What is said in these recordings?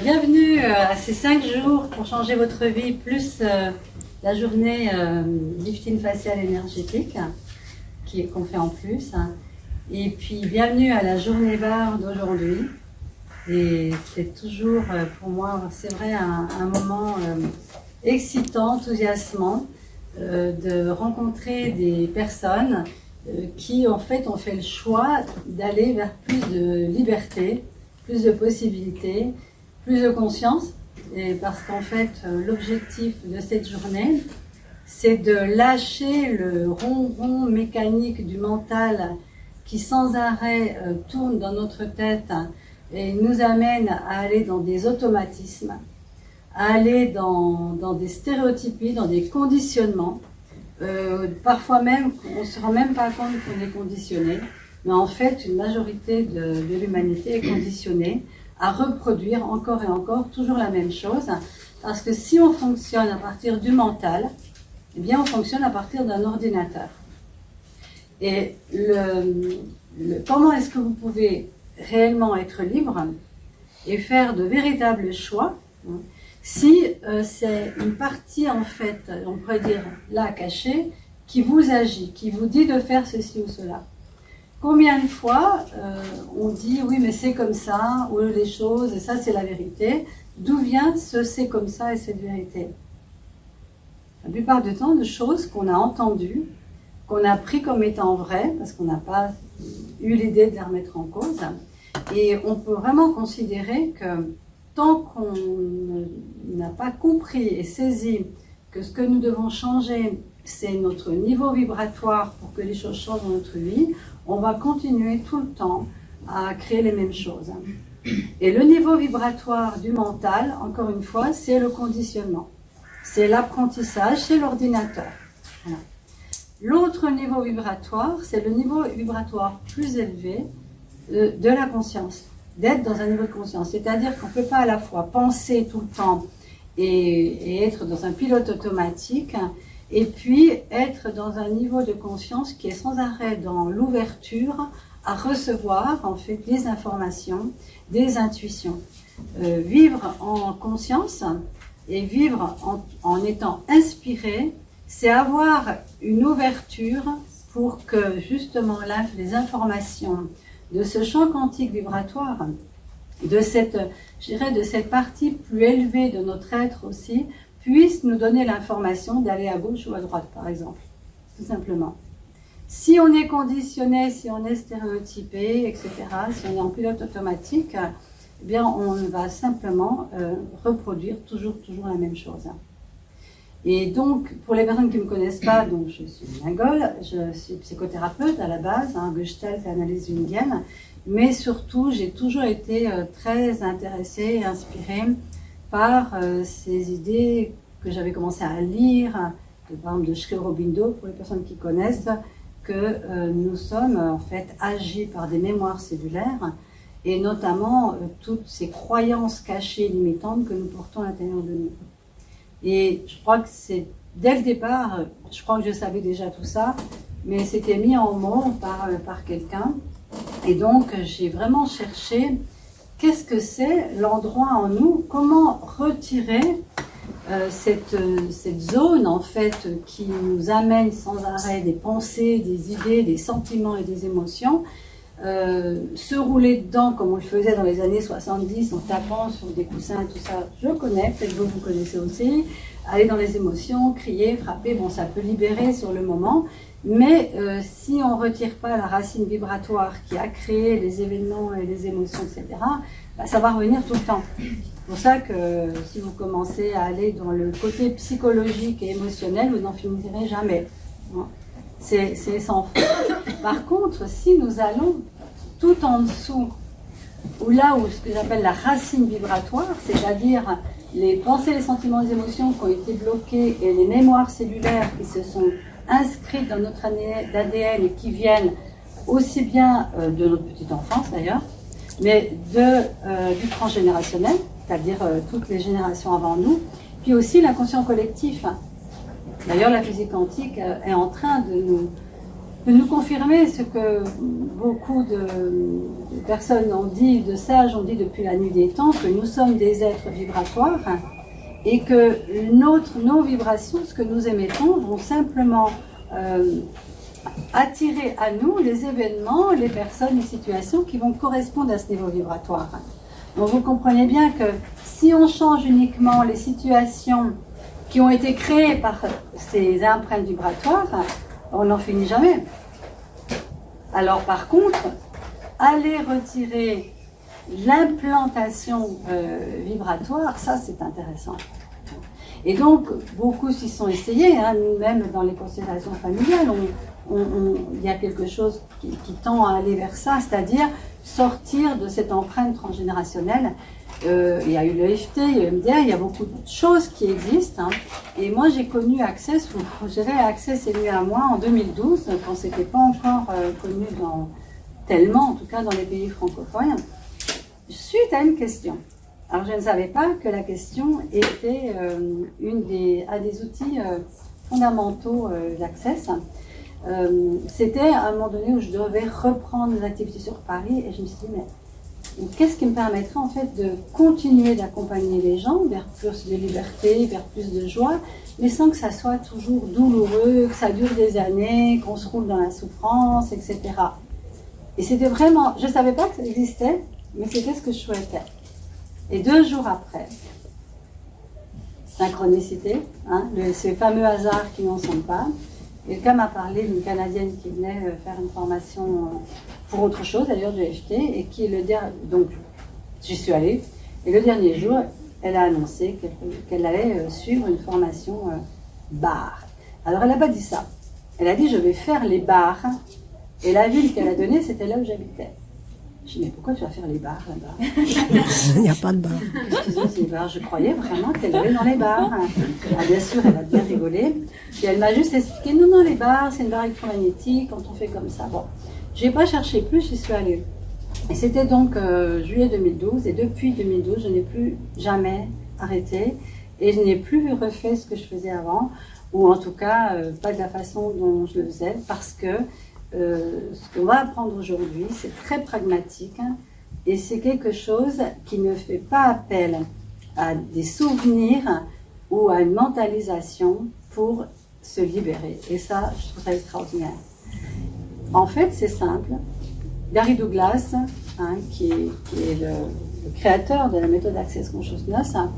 Bienvenue à ces 5 jours pour changer votre vie, plus la journée lifting facial énergétique qu'on fait en plus. Et puis bienvenue à la journée VAR d'aujourd'hui. Et c'est toujours pour moi, c'est vrai, un moment excitant, enthousiasmant de rencontrer des personnes qui en fait ont fait le choix d'aller vers plus de liberté, plus de possibilités, plus de conscience, et parce qu'en fait l'objectif de cette journée c'est de lâcher le ronron mécanique du mental qui sans arrêt tourne dans notre tête et nous amène à aller dans des automatismes, à aller dans des stéréotypies, dans des conditionnements. Parfois même, on ne se rend même pas compte qu'on est conditionné, mais en fait, une majorité de l'humanité est conditionnée à reproduire encore et encore toujours la même chose, parce que si on fonctionne à partir du mental, eh bien on fonctionne à partir d'un ordinateur. Et comment est-ce que vous pouvez réellement être libre et faire de véritables choix si c'est une partie, en fait, on pourrait dire là, cachée, qui vous agit, qui vous dit de faire ceci ou cela. Combien de fois on dit oui mais c'est comme ça, ou les choses, et ça c'est la vérité. D'où vient ce c'est comme ça et cette vérité? La plupart du temps de choses qu'on a entendues, qu'on a pris comme étant vraies, parce qu'on n'a pas eu l'idée de les remettre en cause. Et on peut vraiment considérer que tant qu'on n'a pas compris et saisi que ce que nous devons changer, c'est notre niveau vibratoire pour que les choses changent dans notre vie, on va continuer tout le temps à créer les mêmes choses. Et le niveau vibratoire du mental, encore une fois, c'est le conditionnement. C'est l'apprentissage, c'est l'ordinateur. Voilà. L'autre niveau vibratoire, c'est le niveau vibratoire plus élevé de la conscience. D'être dans un niveau de conscience. C'est-à-dire qu'on ne peut pas à la fois penser tout le temps et être dans un pilote automatique, et puis être dans un niveau de conscience qui est sans arrêt dans l'ouverture à recevoir en fait des informations, des intuitions. Vivre en conscience et vivre en étant inspiré, c'est avoir une ouverture pour que justement là, les informations de ce champ quantique vibratoire, de cette partie plus élevée de notre être aussi, puissent nous donner l'information d'aller à gauche ou à droite, par exemple, tout simplement. Si on est conditionné, si on est stéréotypé, etc., si on est en pilote automatique, eh bien, on va simplement reproduire toujours la même chose. Et donc, pour les personnes qui ne me connaissent pas, donc je suis Lingol, je suis psychothérapeute à la base, Gestalt et analyse jungienne, mais surtout, j'ai toujours été très intéressée et inspirée par ces idées que j'avais commencé à lire, par exemple de Sri Aurobindo, pour les personnes qui connaissent, que nous sommes en fait agis par des mémoires cellulaires, et notamment toutes ces croyances cachées limitantes que nous portons à l'intérieur de nous. Et je crois que c'est, dès le départ, je crois que je savais déjà tout ça, mais c'était mis en mots par quelqu'un. Et donc, j'ai vraiment cherché qu'est-ce que c'est l'endroit en nous, comment retirer cette zone, en fait, qui nous amène sans arrêt des pensées, des idées, des sentiments et des émotions, se rouler dedans comme on le faisait dans les années 70 en tapant sur des coussins et tout ça, je connais, peut-être que vous connaissez aussi, aller dans les émotions, crier, frapper, bon ça peut libérer sur le moment, mais si on ne retire pas la racine vibratoire qui a créé les événements et les émotions, etc., bah, ça va revenir tout le temps. C'est pour ça que si vous commencez à aller dans le côté psychologique et émotionnel, vous n'en finirez jamais. C'est sans fin. Par contre, si nous allons tout en dessous, ou là où ce que j'appelle la racine vibratoire, c'est-à-dire les pensées, les sentiments, les émotions qui ont été bloquées et les mémoires cellulaires qui se sont inscrites dans notre ADN et qui viennent aussi bien de notre petite enfance d'ailleurs, mais du transgénérationnel, c'est-à-dire toutes les générations avant nous, puis aussi l'inconscient collectif. D'ailleurs, la physique quantique est en train de peut nous confirmer ce que beaucoup de personnes ont dit, de sages ont dit depuis la nuit des temps, que nous sommes des êtres vibratoires et que nos vibrations, ce que nous émettons, vont simplement attirer à nous les événements, les personnes, les situations qui vont correspondre à ce niveau vibratoire. Donc vous comprenez bien que si on change uniquement les situations qui ont été créées par ces empreintes vibratoires, on n'en finit jamais. Alors par contre, aller retirer l'implantation vibratoire, ça c'est intéressant. Et donc, beaucoup s'y sont essayés, hein, même dans les constellations familiales, il y a quelque chose qui tend à aller vers ça, c'est-à-dire sortir de cette empreinte transgénérationnelle. Il y a eu le EFT, il y a eu MDR, il y a beaucoup de choses qui existent. Hein. Et moi, j'ai connu Access, ou je dirais Access est venu à moi en 2012, quand c'était pas encore connu tellement, en tout cas dans les pays francophones, suite à une question. Alors, je ne savais pas que la question était un des outils fondamentaux d'Access. C'était à un moment donné où je devais reprendre mes activités sur Paris et je me suis dit, mais qu'est-ce qui me permettrait en fait de continuer d'accompagner les gens vers plus de liberté, vers plus de joie, mais sans que ça soit toujours douloureux, que ça dure des années, qu'on se roule dans la souffrance, etc. Et c'était vraiment, je ne savais pas que ça existait, mais c'était ce que je souhaitais. Et 2 jours après, synchronicité, hein, ces fameux hasards qui n'en sont pas, quelqu'un m'a parlé d'une Canadienne qui venait faire une formation pour autre chose, d'ailleurs de FT, et qui donc j'y suis allée, et le dernier jour, elle a annoncé qu'elle allait suivre une formation bar. Alors elle n'a pas dit ça, elle a dit je vais faire les bars, et la ville qu'elle a donnée, c'était là où j'habitais. Je dis, mais pourquoi tu vas faire les bars là-bas? Il n'y a pas de bar. Excusez-moi, c'est les bars. Je croyais vraiment qu'elle allait dans les bars. Ah, bien sûr, elle a bien rigolé. Puis elle m'a juste expliqué, non, les bars, c'est une barre électromagnétique, quand on fait comme ça. Bon, je n'ai pas cherché plus, j'y suis allée. Et c'était donc juillet 2012, et depuis 2012, je n'ai plus jamais arrêté, et je n'ai plus refait ce que je faisais avant, ou en tout cas, pas de la façon dont je le faisais, parce que ce qu'on va apprendre aujourd'hui, c'est très pragmatique, hein, et c'est quelque chose qui ne fait pas appel à des souvenirs ou à une mentalisation pour se libérer. Et ça, je trouve ça extraordinaire. En fait, c'est simple. Gary Douglas, hein, qui est le créateur de la méthode Access Consciousness, hein,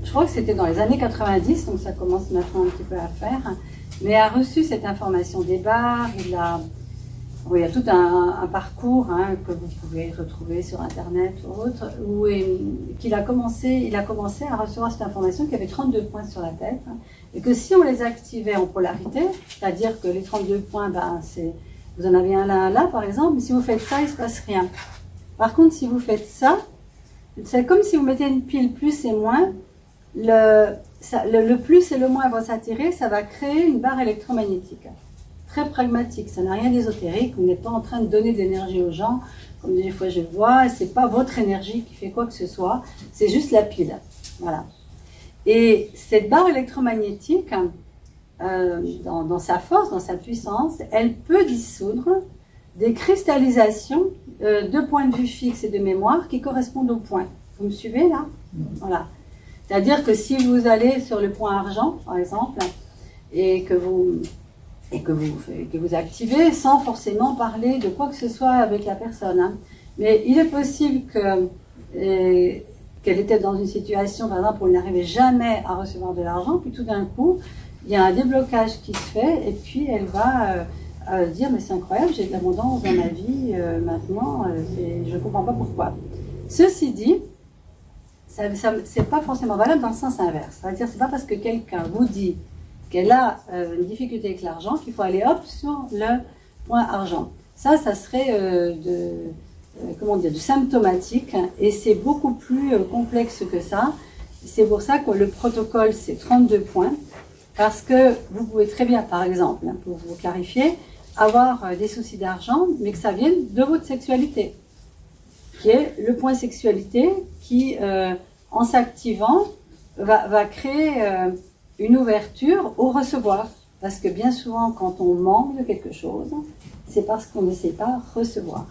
je crois que c'était dans les années 90, donc ça commence maintenant un petit peu à faire, mais a reçu cette information des bars. Il y a tout un parcours, hein, que vous pouvez retrouver sur Internet ou autre, où il a commencé à recevoir cette information qu'il y avait 32 points sur la tête, hein, et que si on les activait en polarité, c'est-à-dire que les 32 points, vous en avez un là, par exemple, mais si vous faites ça, il ne se passe rien. Par contre, si vous faites ça, c'est comme si vous mettez une pile plus et moins, le plus et le moins vont s'attirer, ça va créer une barre électromagnétique. Très pragmatique, ça n'a rien d'ésotérique, vous n'êtes pas en train de donner de l'énergie aux gens, comme des fois je vois, c'est pas votre énergie qui fait quoi que ce soit, c'est juste la pile. Voilà. Et cette barre électromagnétique, dans sa force, dans sa puissance, elle peut dissoudre des cristallisations de points de vue fixes et de mémoire qui correspondent aux points. Vous me suivez là? Voilà. C'est-à-dire que si vous allez sur le point argent, par exemple, et que vous activez sans forcément parler de quoi que ce soit avec la personne, hein. Mais il est possible qu'elle était dans une situation, par exemple, où elle n'arrivait jamais à recevoir de l'argent, puis tout d'un coup, il y a un déblocage qui se fait, et puis elle va dire, mais c'est incroyable, j'ai de l'abondance dans ma vie maintenant, je ne comprends pas pourquoi. Ceci dit, c'est pas forcément valable dans le sens inverse. C'est-à-dire, c'est pas parce que quelqu'un vous dit qu'elle a une difficulté avec l'argent qu'il faut aller hop sur le point argent. Ça serait du symptomatique, hein, et c'est beaucoup plus complexe que ça. C'est pour ça que le protocole, c'est 32 points, parce que vous pouvez très bien, par exemple, hein, pour vous clarifier, avoir des soucis d'argent, mais que ça vienne de votre sexualité, qui est le point sexualité qui, en s'activant, va créer une ouverture au recevoir. Parce que bien souvent, quand on manque de quelque chose, c'est parce qu'on ne sait pas recevoir.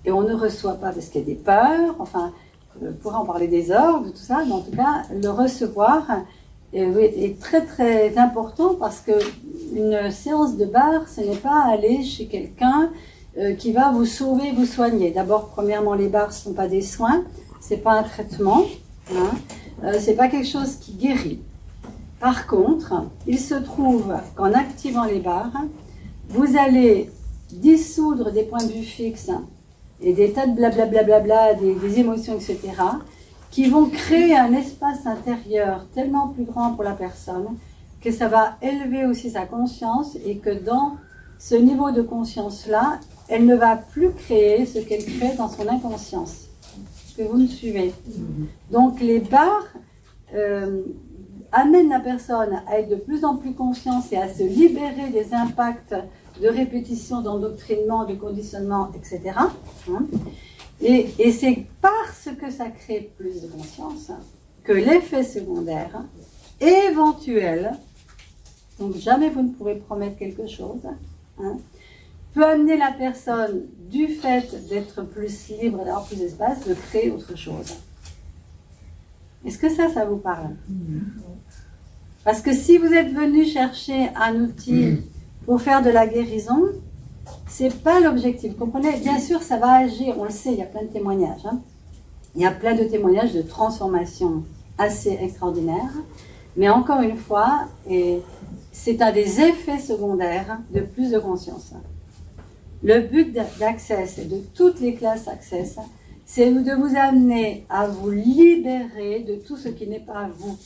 Et on ne reçoit pas parce qu'il y a des peurs, enfin, on pourrait en parler des heures, de tout ça, mais en tout cas, le recevoir est très très important parce qu'une séance de barre, ce n'est pas aller chez quelqu'un qui va vous sauver, vous soigner. D'abord, premièrement, les barres ne sont pas des soins, ce n'est pas un traitement, hein, ce n'est pas quelque chose qui guérit. Par contre, il se trouve qu'en activant les barres, vous allez dissoudre des points de vue fixes et des tas de blablabla, des émotions, etc., qui vont créer un espace intérieur tellement plus grand pour la personne que ça va élever aussi sa conscience et que dans ce niveau de conscience-là, elle ne va plus créer ce qu'elle crée dans son inconscience. Est-ce que vous me suivez? Donc les barres amènent la personne à être de plus en plus consciente et à se libérer des impacts de répétition, d'endoctrinement, de conditionnement, etc. Et c'est parce que ça crée plus de conscience que l'effet secondaire éventuel, donc jamais vous ne pourrez promettre quelque chose, peut amener la personne, du fait d'être plus libre, d'avoir plus d'espace, de créer autre chose. Est-ce que ça vous parle? Parce que si vous êtes venu chercher un outil pour faire de la guérison, c'est pas l'objectif. Vous comprenez? Bien sûr, ça va agir, on le sait, il y a plein de témoignages. Il y a plein de témoignages de transformation assez extraordinaires. Mais encore une fois, c'est un des effets secondaires de plus de conscience. Le but d'Access et de toutes les classes Access, c'est de vous amener à vous libérer de tout ce qui n'est pas vous.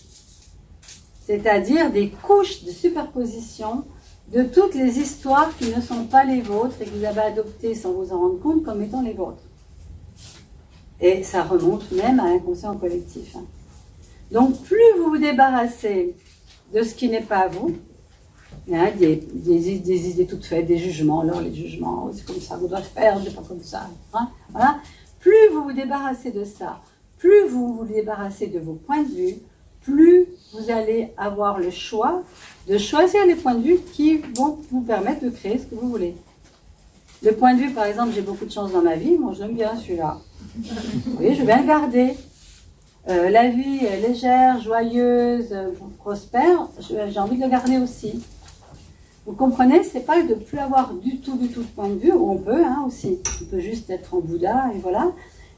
C'est-à-dire des couches de superposition de toutes les histoires qui ne sont pas les vôtres et que vous avez adoptées sans vous en rendre compte comme étant les vôtres. Et ça remonte même à l'inconscient collectif. Donc plus vous vous débarrassez de ce qui n'est pas vous, des idées toutes faites, des jugements, alors les jugements, c'est comme ça, vous devez faire, c'est pas comme ça. Voilà. Plus vous vous débarrassez de ça, plus vous vous débarrassez de vos points de vue, plus vous allez avoir le choix de choisir les points de vue qui vont vous permettre de créer ce que vous voulez. Le point de vue, par exemple, j'ai beaucoup de chance dans ma vie, moi je l'aime bien celui-là. Oui, je vais bien le garder. La vie est légère, joyeuse, prospère, j'ai envie de le garder aussi. Vous comprenez, c'est pas de plus avoir du tout de point de vue, on peut aussi. On peut juste être en Bouddha et voilà.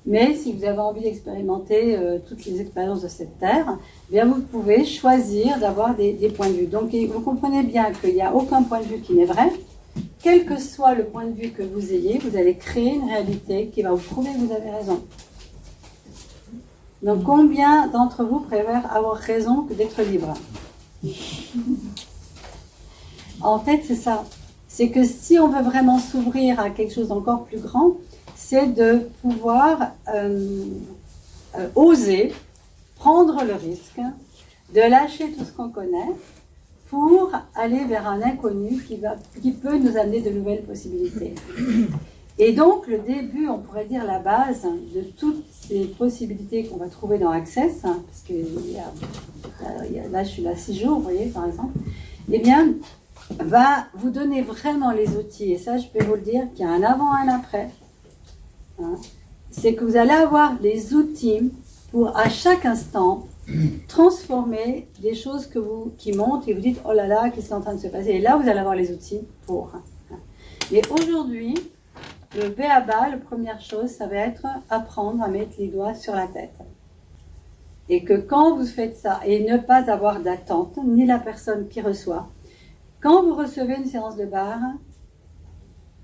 Mais si vous avez envie d'expérimenter toutes les expériences de cette terre, bien vous pouvez choisir d'avoir des points de vue. Donc vous comprenez bien qu'il n'y a aucun point de vue qui n'est vrai. Quel que soit le point de vue que vous ayez, vous allez créer une réalité qui va vous prouver que vous avez raison. Donc combien d'entre vous préfèrent avoir raison que d'être libre? En fait, c'est ça. C'est que si on veut vraiment s'ouvrir à quelque chose d'encore plus grand, c'est de pouvoir oser prendre le risque de lâcher tout ce qu'on connaît pour aller vers un inconnu qui peut nous amener de nouvelles possibilités. Et donc, le début, on pourrait dire la base de toutes ces possibilités qu'on va trouver dans Access, parce que là, je suis là 6 jours, vous voyez, par exemple, eh bien, va vous donner vraiment les outils. Et ça, je peux vous le dire, qu'il y a un avant, un après. C'est que vous allez avoir les outils pour, à chaque instant, transformer des choses qui montent et vous dites, oh là là, qu'est-ce qui est en train de se passer? Et là, vous allez avoir les outils pour. Et aujourd'hui, le B.A.B.A., la première chose, ça va être apprendre à mettre les doigts sur la tête. Et que quand vous faites ça, et ne pas avoir d'attente, ni la personne qui reçoit, quand vous recevez une séance de barre,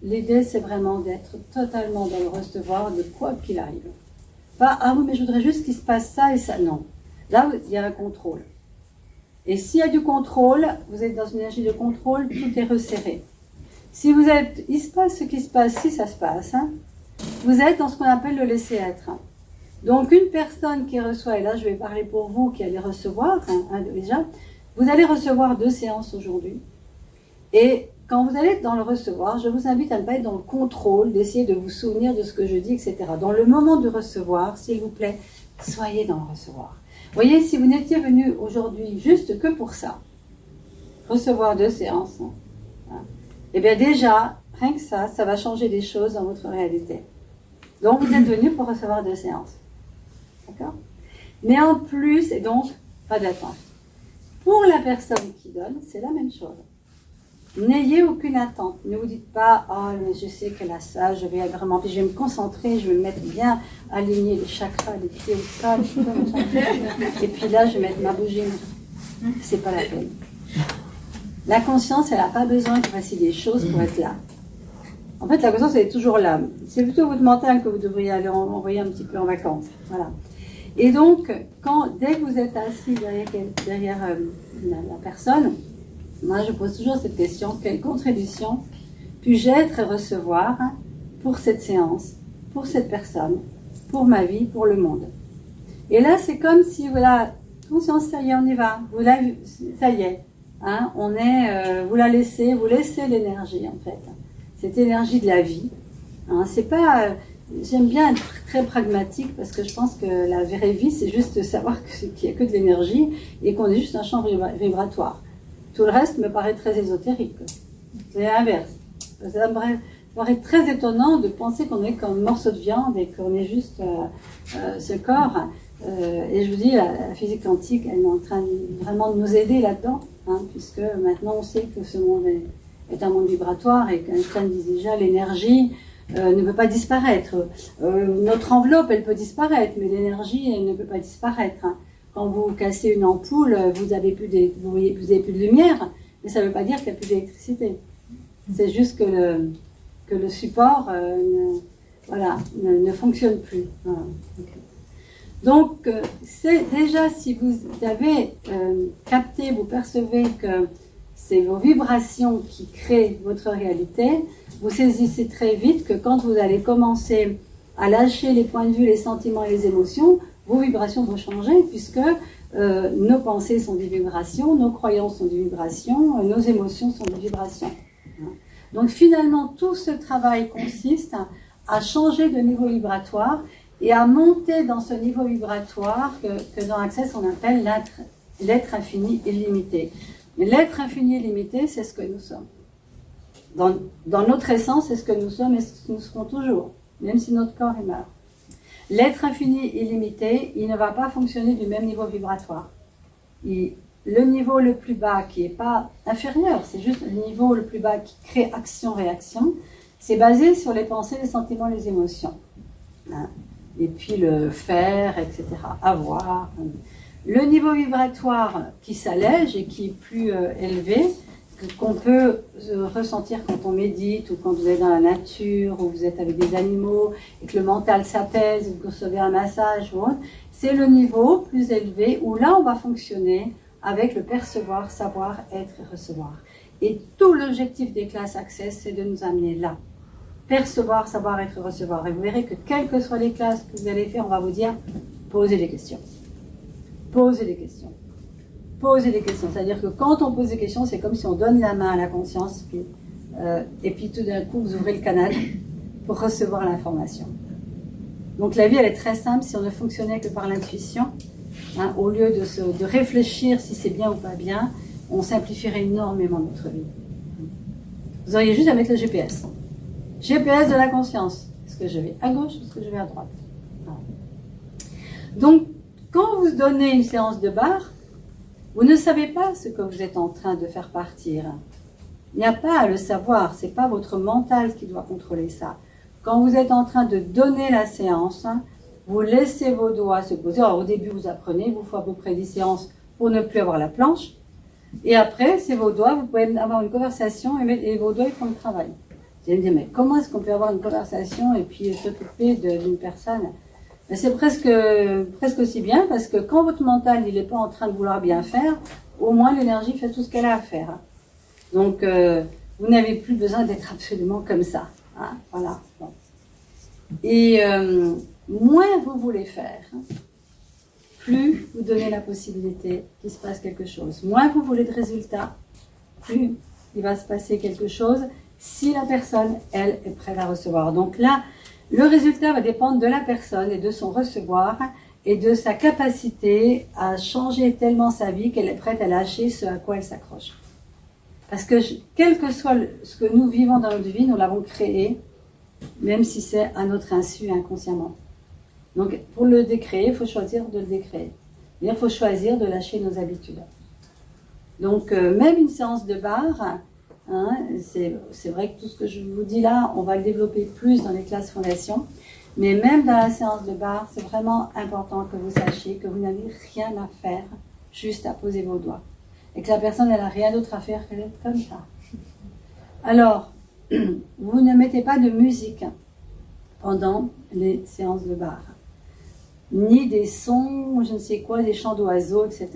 l'idée c'est vraiment d'être totalement dans le recevoir de quoi qu'il arrive. Pas, ah oui, mais je voudrais juste qu'il se passe ça et ça. Non. Là, il y a un contrôle. Et s'il y a du contrôle, vous êtes dans une énergie de contrôle, tout est resserré. Si vous êtes, il se passe ce qui se passe, si ça se passe, vous êtes dans ce qu'on appelle le laisser-être. Donc une personne qui reçoit, et là je vais parler pour vous qui allez recevoir, déjà, vous allez recevoir 2 séances aujourd'hui. Et quand vous allez être dans le recevoir, je vous invite à ne pas être dans le contrôle, d'essayer de vous souvenir de ce que je dis, etc. Dans le moment de recevoir, s'il vous plaît, soyez dans le recevoir. Voyez, si vous n'étiez venu aujourd'hui juste que pour ça, recevoir 2 séances, et bien déjà, rien que ça va changer des choses dans votre réalité. Donc vous êtes venu pour recevoir 2 séances. D'accord? Mais en plus, et donc, pas d'attente. Pour la personne qui donne, c'est la même chose. N'ayez aucune attente. Ne vous dites pas, oh, mais je sais que là, ça, je vais vraiment, puis je vais me concentrer, je vais me mettre bien, aligner les chakras, les pieds, ça, et puis là, je vais mettre ma bougie. C'est pas la peine. La conscience, elle n'a pas besoin que vous fassiez des choses pour être là. En fait, la conscience, elle est toujours là. C'est plutôt votre mental que vous devriez aller envoyer un petit peu en vacances. Voilà. Et donc, dès que vous êtes assis derrière la personne, moi, je pose toujours cette question, quelle contribution puis-je être et recevoir pour cette séance, pour cette personne, pour ma vie, pour le monde? Et là, c'est comme si, voilà, conscience, ça y est, on y va. Ça y est. Hein, vous laissez l'énergie, en fait. Cette énergie de la vie. Hein, c'est pas... J'aime bien être très pragmatique parce que je pense que la vraie vie, c'est juste savoir qu'il n'y a que de l'énergie et qu'on est juste un champ vibratoire. Tout le reste me paraît très ésotérique. C'est l'inverse. Ça me paraît très étonnant de penser qu'on est comme un morceau de viande et qu'on est juste ce corps. Et je vous dis, la physique quantique, elle est en train vraiment de nous aider là-dedans, hein, puisque maintenant on sait que ce monde est un monde vibratoire et qu'Einstein disait déjà l'énergie ne peut pas disparaître. Notre enveloppe, elle peut disparaître, mais l'énergie, elle ne peut pas disparaître. Hein. Quand vous cassez une ampoule, vous n'avez plus de lumière, mais ça ne veut pas dire qu'il n'y a plus d'électricité. C'est juste que le support ne fonctionne plus. Voilà. Donc, c'est déjà, si vous avez capté, vous percevez que c'est vos vibrations qui créent votre réalité, vous saisissez très vite que quand vous allez commencer à lâcher les points de vue, les sentiments et les émotions, vos vibrations vont changer puisque nos pensées sont des vibrations, nos croyances sont des vibrations, nos émotions sont des vibrations. Donc finalement, tout ce travail consiste à changer de niveau vibratoire et à monter dans ce niveau vibratoire que dans Access on appelle l'être infini illimité. Mais l'être infini illimité, c'est ce que nous sommes. Dans notre essence, c'est ce que nous sommes et ce que nous serons toujours, même si notre corps est mort. L'être infini illimité, il ne va pas fonctionner du même niveau vibratoire. Le niveau le plus bas, qui n'est pas inférieur, c'est juste le niveau le plus bas qui crée action-réaction, c'est basé sur les pensées, les sentiments, les émotions. Hein? Et puis le faire, etc. Avoir. Le niveau vibratoire qui s'allège et qui est plus élevé, qu'on peut ressentir quand on médite ou quand vous êtes dans la nature ou vous êtes avec des animaux et que le mental s'apaise ou que vous recevez un massage ou autre, c'est le niveau plus élevé où là on va fonctionner avec le percevoir, savoir, être et recevoir. Et tout l'objectif des classes Access, c'est de nous amener là. Percevoir, savoir, être et recevoir. Et vous verrez que quelles que soient les classes que vous allez faire, on va vous dire, posez des questions. Posez des questions. Poser des questions. C'est-à-dire que quand on pose des questions, c'est comme si on donne la main à la conscience et puis tout d'un coup, vous ouvrez le canal pour recevoir l'information. Donc la vie, elle est très simple si on ne fonctionnait que par l'intuition. Hein, au lieu de réfléchir si c'est bien ou pas bien, on simplifierait énormément notre vie. Vous auriez juste à mettre le GPS. GPS de la conscience. Est-ce que je vais à gauche ou est-ce que je vais à droite? Voilà. Donc, quand vous donnez une séance de barre, vous ne savez pas ce que vous êtes en train de faire partir. Il n'y a pas à le savoir, ce n'est pas votre mental qui doit contrôler ça. Quand vous êtes en train de donner la séance, vous laissez vos doigts se poser. Alors, au début, vous apprenez, il vous faut à peu près 10 séances pour ne plus avoir la planche. Et après, c'est vos doigts, vous pouvez avoir une conversation et vos doigts ils font le travail. Vous allez me dire, mais comment est-ce qu'on peut avoir une conversation et puis s'occuper d'une personne? C'est presque aussi bien parce que quand votre mental il n'est pas en train de vouloir bien faire, au moins l'énergie fait tout ce qu'elle a à faire. Donc vous n'avez plus besoin d'être absolument comme ça. Hein, voilà. Bon. Et moins vous voulez faire, plus vous donnez la possibilité qu'il se passe quelque chose. Moins vous voulez de résultats, plus il va se passer quelque chose si la personne, elle, est prête à recevoir. Donc là, le résultat va dépendre de la personne et de son recevoir et de sa capacité à changer tellement sa vie qu'elle est prête à lâcher ce à quoi elle s'accroche. Parce que quel que soit ce que nous vivons dans notre vie, nous l'avons créé, même si c'est à notre insu inconsciemment. Donc pour le décréer, il faut choisir de le décréer. Il faut choisir de lâcher nos habitudes. Donc même une séance de barre, hein, c'est vrai que tout ce que je vous dis là, on va le développer plus dans les classes fondation. Mais même dans la séance de barre, c'est vraiment important que vous sachiez que vous n'avez rien à faire, juste à poser vos doigts. Et que la personne, elle n'a rien d'autre à faire que d'être comme ça. Alors, vous ne mettez pas de musique pendant les séances de barre. Ni des sons, je ne sais quoi, des chants d'oiseaux, etc.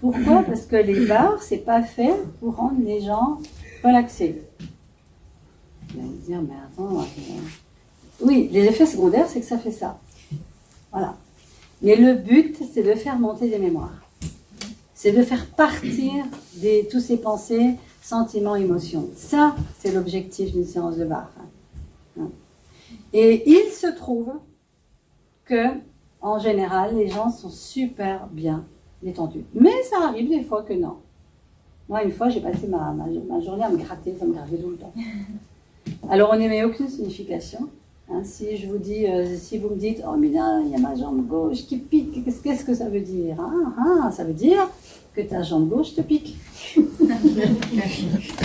Pourquoi? Parce que les barres, c'est pas fait pour rendre les gens relaxés. Vous allez me dire, mais attends... Oui, les effets secondaires, c'est que ça fait ça. Voilà. Mais le but, c'est de faire monter des mémoires. C'est de faire partir tous ces pensées, sentiments, émotions. Ça, c'est l'objectif d'une séance de barre. Et il se trouve que, en général, les gens sont super bien détendus. Mais ça arrive des fois que non. Moi, une fois, j'ai passé ma journée à me gratter, ça me grattait tout le temps. Alors, on n'émet aucune signification. Hein, si je vous dis, si vous me dites, oh mais là, il y a ma jambe gauche qui pique, qu'est-ce que ça veut dire? Ça veut dire que ta jambe gauche te pique.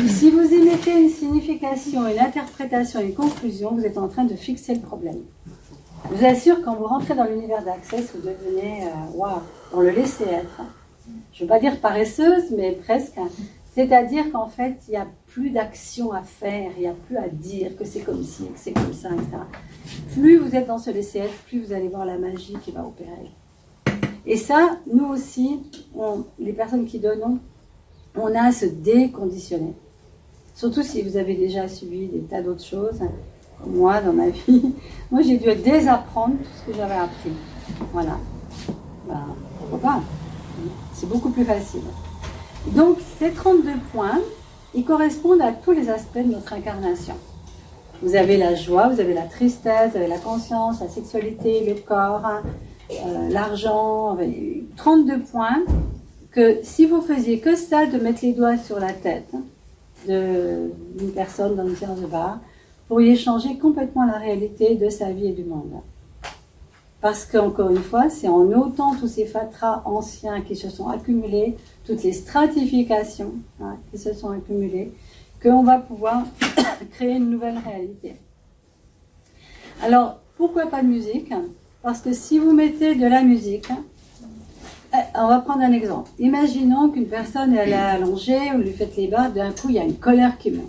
Si vous y mettez une signification, une interprétation, une conclusion, vous êtes en train de fixer le problème. Je vous assure, quand vous rentrez dans l'univers d'Access, vous devenez, dans le laisser être. Je ne veux pas dire paresseuse, mais presque. C'est-à-dire qu'en fait, il n'y a plus d'action à faire, il n'y a plus à dire que c'est comme ci, que c'est comme ça, etc. Plus vous êtes dans ce laisser-être, plus vous allez voir la magie qui va opérer. Et ça, nous aussi, les personnes qui donnent, on a à se déconditionner. Surtout si vous avez déjà subi des tas d'autres choses. Comme moi, dans ma vie, moi j'ai dû désapprendre tout ce que j'avais appris. Voilà. Ben, pourquoi pas? C'est beaucoup plus facile. Donc, ces 32 points, ils correspondent à tous les aspects de notre incarnation. Vous avez la joie, vous avez la tristesse, vous avez la conscience, la sexualité, le corps, l'argent, 32 points que si vous faisiez que ça, de mettre les doigts sur la tête d'une personne dans une séance de barre, vous pourriez changer complètement la réalité de sa vie et du monde. Parce qu'encore une fois, c'est en ôtant tous ces fatras anciens qui se sont accumulés, toutes les stratifications qui se sont accumulées, qu'on va pouvoir créer une nouvelle réalité. Alors, pourquoi pas de musique? Parce que si vous mettez de la musique, on va prendre un exemple. Imaginons qu'une personne elle est allongée, vous lui faites les bas, d'un coup il y a une colère qui monte.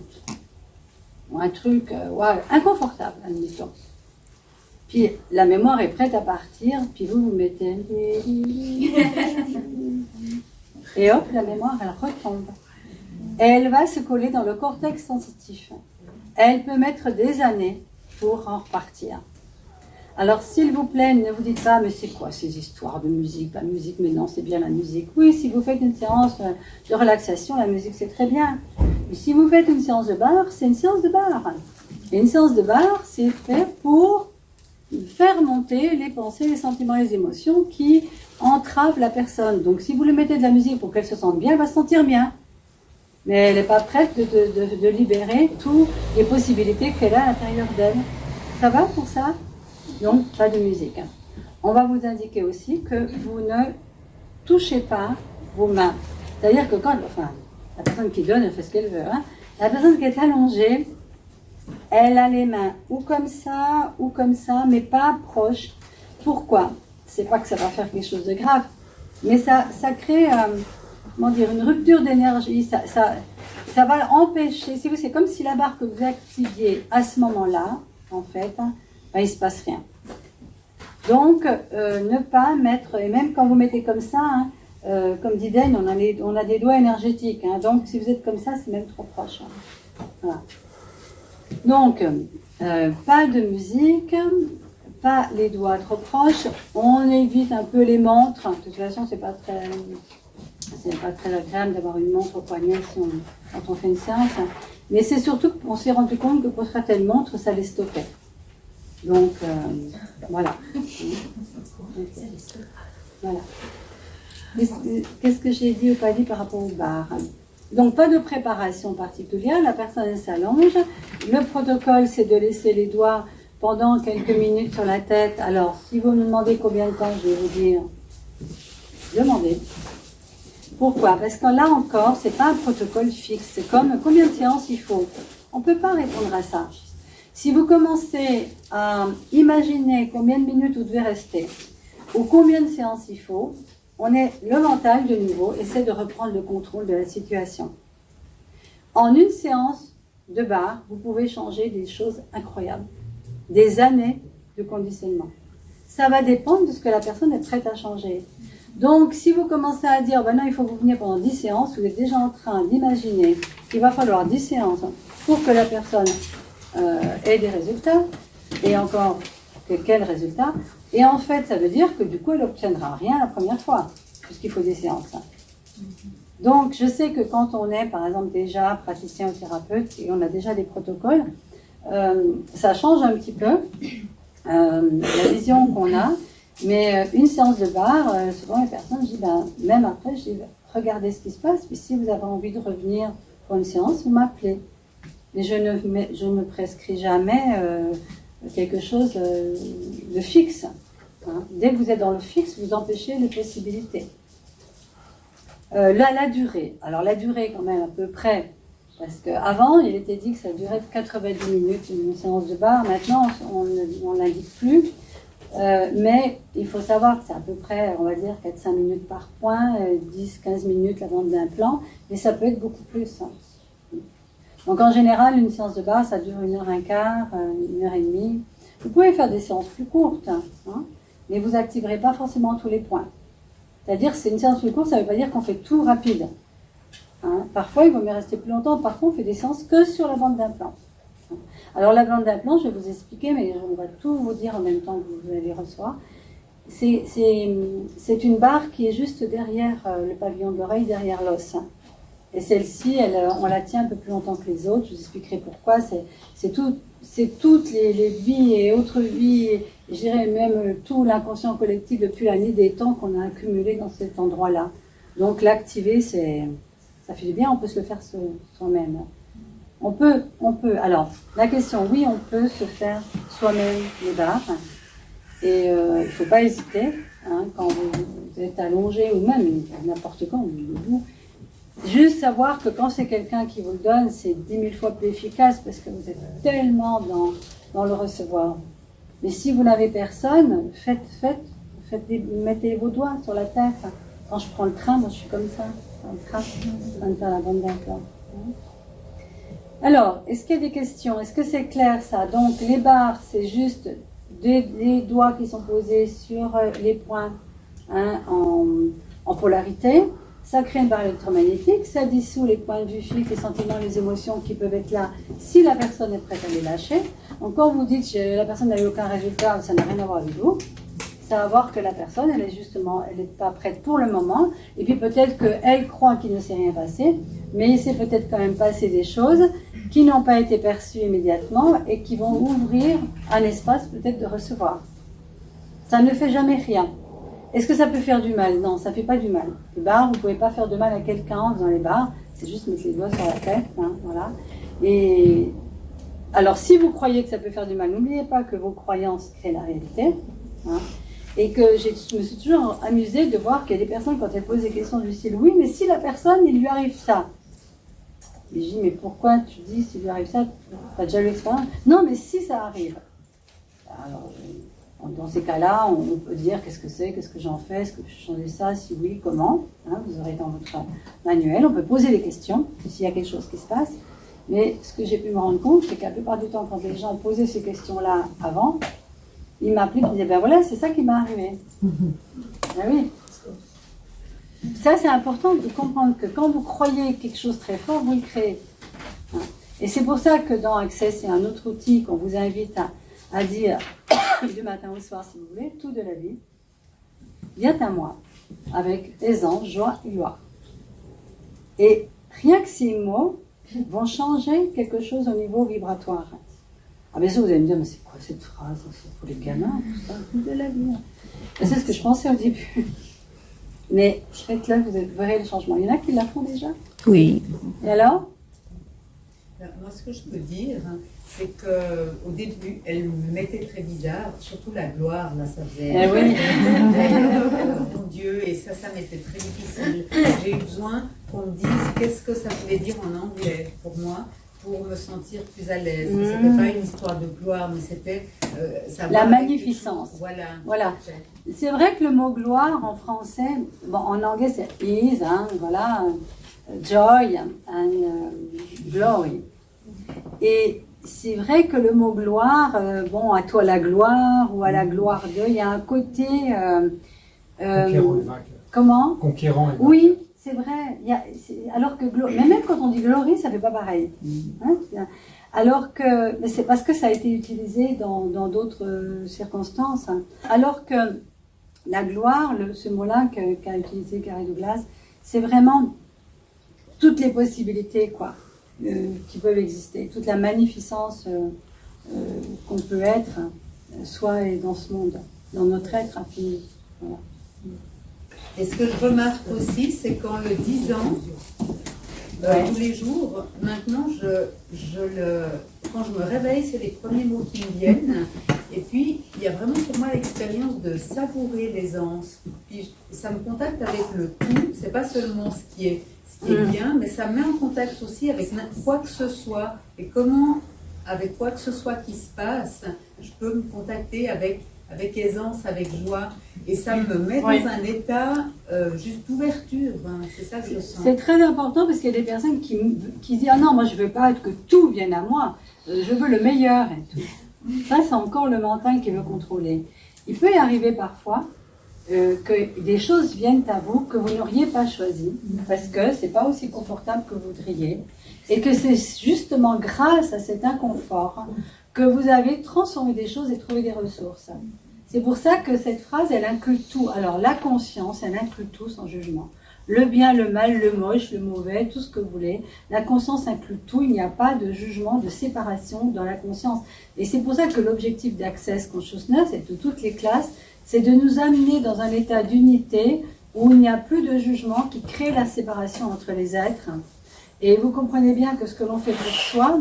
Ou un truc inconfortable, admettons. Puis la mémoire est prête à partir, puis vous mettez... Et hop, la mémoire, elle retombe. Et elle va se coller dans le cortex sensitif. Elle peut mettre des années pour en repartir. Alors, s'il vous plaît, ne vous dites pas, mais c'est quoi ces histoires de musique? La musique, mais non, c'est bien la musique. Oui, si vous faites une séance de relaxation, la musique, c'est très bien. Mais si vous faites une séance de barre, c'est une séance de barre. Et une séance de barre, c'est fait pour faire monter les pensées, les sentiments, les émotions qui entravent la personne. Donc, si vous lui mettez de la musique pour qu'elle se sente bien, elle va se sentir bien. Mais elle n'est pas prête de libérer toutes les possibilités qu'elle a à l'intérieur d'elle. Ça va pour ça? Donc, pas de musique. On va vous indiquer aussi que vous ne touchez pas vos mains. C'est-à-dire que la personne qui donne, elle fait ce qu'elle veut. La personne qui est allongée, elle a les mains ou comme ça, mais pas proches. Pourquoi? C'est pas que ça va faire quelque chose de grave, mais ça crée une rupture d'énergie. Ça va empêcher. Si vous, c'est comme si la barre que vous activiez à ce moment-là, en fait, il ne se passe rien. Donc, ne pas mettre, et même quand vous mettez comme ça, comme dit Dan, on a des doigts énergétiques. Donc, si vous êtes comme ça, c'est même trop proche. Voilà. Donc, pas de musique, pas les doigts trop proches. On évite un peu les montres. De toute façon, c'est pas très agréable d'avoir une montre au poignet quand on fait une séance. Mais c'est surtout qu'on s'est rendu compte que pour certaines montres, ça les stoppait. Donc, voilà. Voilà. Qu'est-ce que j'ai dit ou pas dit par rapport au bar? Donc pas de préparation particulière, la personne s'allonge. Le protocole, c'est de laisser les doigts pendant quelques minutes sur la tête. Alors, si vous me demandez combien de temps, je vais vous dire, demandez. Pourquoi? Parce que là encore, c'est pas un protocole fixe. C'est comme combien de séances il faut. On ne peut pas répondre à ça. Si vous commencez à imaginer combien de minutes vous devez rester ou combien de séances il faut, le mental, de nouveau, essaie de reprendre le contrôle de la situation. En une séance de barre, vous pouvez changer des choses incroyables. Des années de conditionnement. Ça va dépendre de ce que la personne est prête à changer. Donc, si vous commencez à dire, ben non, il faut que vous veniez pendant 10 séances, vous êtes déjà en train d'imaginer qu'il va falloir 10 séances pour que la personne ait des résultats, et encore, quels résultats? Et en fait, ça veut dire que du coup, elle n'obtiendra rien la première fois, puisqu'il faut des séances. Donc, je sais que quand on est, par exemple, déjà praticien ou thérapeute, et on a déjà des protocoles, ça change un petit peu la vision qu'on a. Mais une séance de barre, souvent les personnes, je dis, même après, je dis, regardez ce qui se passe, puis si vous avez envie de revenir pour une séance, vous m'appelez. Mais je ne prescris jamais quelque chose de fixe. Hein. Dès que vous êtes dans le fixe, vous empêchez les possibilités. La durée. Alors la durée, quand même, à peu près, parce qu'avant, il était dit que ça durait 90 minutes, une séance de barre. Maintenant, on ne l'indique plus. Mais il faut savoir que c'est à peu près, on va dire, 4-5 minutes par point, 10-15 minutes la bande d'implant, mais ça peut être beaucoup plus. Hein. Donc en général, une séance de barre, ça dure 1h15, 1h30. Vous pouvez faire des séances plus courtes, hein, mais vous n'activerez pas forcément tous les points. C'est-à-dire que c'est une séance plus courte, ça ne veut pas dire qu'on fait tout rapide. Hein. Parfois, il vaut mieux rester plus longtemps. Parfois, on fait des séances que sur la bande d'implant. Alors la bande d'implant, je vais vous expliquer, mais on va tout vous dire en même temps que vous allez recevoir. C'est une barre qui est juste derrière le pavillon de l'oreille, derrière l'os. Et celle-ci, on la tient un peu plus longtemps que les autres. Je vous expliquerai pourquoi. C'est toutes les vies et autres vies, et je dirais même tout l'inconscient collectif depuis la nuit des temps qu'on a accumulé dans cet endroit-là. Donc l'activer, ça fait du bien, on peut se le faire soi-même. On peut. Alors, la question, oui, on peut se faire soi-même les barres. Et il ne faut pas hésiter, hein, quand vous êtes allongé, ou même n'importe quand, debout. Juste savoir que quand c'est quelqu'un qui vous le donne, c'est 10 000 fois plus efficace parce que vous êtes tellement dans le recevoir. Mais si vous n'avez personne, mettez vos doigts sur la tête. Quand je prends le train, moi je suis comme ça, dans le train, en train de faire la bande d'implant. Alors, est-ce qu'il y a des questions? Est-ce que c'est clair ça? Donc, les barres, c'est juste des doigts qui sont posés sur les points, hein, en polarité. Ça crée une barre électromagnétique, ça dissout les points de vue fixes, les sentiments, les émotions qui peuvent être là si la personne est prête à les lâcher. Donc, quand vous dites que la personne n'a eu aucun résultat, ça n'a rien à voir avec vous. Ça va voir que la personne, elle n'est pas prête pour le moment. Et puis peut-être qu'elle croit qu'il ne s'est rien passé, mais il s'est peut-être quand même passé des choses qui n'ont pas été perçues immédiatement et qui vont ouvrir un espace peut-être de recevoir. Ça ne fait jamais rien. Est-ce que ça peut faire du mal? Non, ça ne fait pas du mal. Les barres, vous ne pouvez pas faire de mal à quelqu'un en faisant les barres. C'est juste mettre les doigts sur la tête. Hein, voilà. Et alors, si vous croyez que ça peut faire du mal, n'oubliez pas que vos croyances créent la réalité. Hein, et que je me suis toujours amusée de voir qu'il y a des personnes, quand elles posent des questions du style « Oui, mais si la personne, il lui arrive ça ?» Et je dis « Mais pourquoi tu dis s'il lui arrive ça? Tu as déjà eu l'expérience ?» « Non, mais si ça arrive. » Alors, dans ces cas-là, on peut dire qu'est-ce que c'est, qu'est-ce que j'en fais, est-ce que je change ça, si oui, comment, hein, vous aurez dans votre manuel, on peut poser des questions, s'il y a quelque chose qui se passe, mais ce que j'ai pu me rendre compte, c'est qu'à la plupart du temps, quand les gens posaient ces questions-là avant, ils m'appelaient et me disaient, ben voilà, c'est ça qui m'est arrivé. Ben oui. Ça, c'est important de comprendre que quand vous croyez quelque chose très fort, vous le créez. Hein. Et c'est pour ça que dans Access, c'est un autre outil qu'on vous invite à dire du matin au soir, si vous voulez, tout de la vie, vient à moi, avec aisance, joie et gloire. Et rien que ces mots vont changer quelque chose au niveau vibratoire. Ah bien sûr, vous allez me dire, mais c'est quoi cette phrase? C'est pour les gamins, tout ça, tout de la vie. Et c'est ce que je pensais au début. Mais faites-le, vous verrez le changement. Il y en a qui la font déjà. Oui. Et alors? Moi, ce que je peux dire, c'est qu'au début, elle me mettait très bizarre, surtout la gloire, là, ça faisait... Eh oui. Mon Dieu, et ça m'était très difficile. J'ai eu besoin qu'on me dise qu'est-ce que ça voulait dire en anglais pour moi, pour me sentir plus à l'aise. C'était pas une histoire de gloire, mais c'était... la magnificence. Voilà. C'est vrai que le mot gloire en français, bon, en anglais c'est is, hein, voilà, joy and glory. Et c'est vrai que le mot gloire, bon, à toi la gloire ou à la gloire d'eux, il y a un côté... Conquérant et vainqueur. Comment? Conquérant et vainqueur. Oui, c'est vrai. Alors que mais même quand on dit glory, ça fait pas pareil. Hein? Alors que, mais c'est parce que ça a été utilisé dans d'autres circonstances. Hein. Alors que la gloire, ce mot-là qu'a utilisé Gary Douglas, c'est vraiment toutes les possibilités, quoi, qui peuvent exister, toute la magnificence qu'on peut être, soi et dans ce monde, dans notre être infini. Voilà. Et ce que je remarque aussi, c'est qu'en le disant, tous les jours, maintenant, quand je me réveille, c'est les premiers mots qui me viennent. Et puis, il y a vraiment pour moi l'expérience de savourer l'aisance. Puis, ça me contacte avec le tout. C'est pas seulement ce qui est bien, mais ça me met en contact aussi avec quoi que ce soit. Et comment, avec quoi que ce soit qui se passe, je peux me contacter avec aisance, avec joie. Et ça me met dans un état juste d'ouverture. Hein. C'est ça que je sens. C'est très important parce qu'il y a des personnes qui disent « Ah non, moi je veux pas que tout vienne à moi. Je veux le meilleur. » et tout. Ça, c'est encore le mental qui veut contrôler. Il peut y arriver parfois que des choses viennent à vous que vous n'auriez pas choisies parce que c'est pas aussi confortable que vous voudriez et que c'est justement grâce à cet inconfort que vous avez transformé des choses et trouvé des ressources. C'est pour ça que cette phrase, elle inclut tout. Alors, la conscience, elle inclut tout sans jugement. Le bien, le mal, le moche, le mauvais, tout ce que vous voulez. La conscience inclut tout. Il n'y a pas de jugement, de séparation dans la conscience. Et c'est pour ça que l'objectif d'Access Consciousness et de toutes les classes, c'est de nous amener dans un état d'unité où il n'y a plus de jugement qui crée la séparation entre les êtres. Et vous comprenez bien que ce que l'on fait pour soi,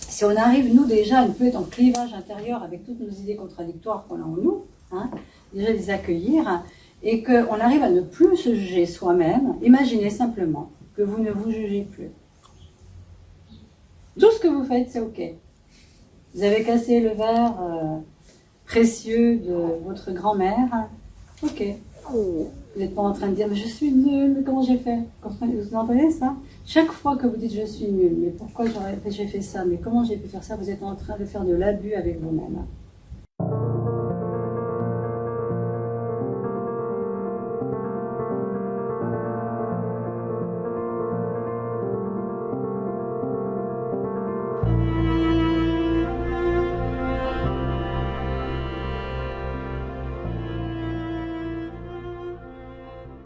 si on arrive, nous, déjà, un peu en clivage intérieur avec toutes nos idées contradictoires qu'on a en nous, hein, déjà les accueillir, et qu'on arrive à ne plus se juger soi-même, imaginez simplement que vous ne vous jugez plus. Tout ce que vous faites, c'est OK. Vous avez cassé le verre précieux de votre grand-mère, OK. Vous n'êtes pas en train de dire « mais je suis nulle, mais comment j'ai fait ?» Vous entendez ça? Chaque fois que vous dites « je suis nulle, mais pourquoi j'ai fait ça, mais comment j'ai pu faire ça ?» Vous êtes en train de faire de l'abus avec vous-même.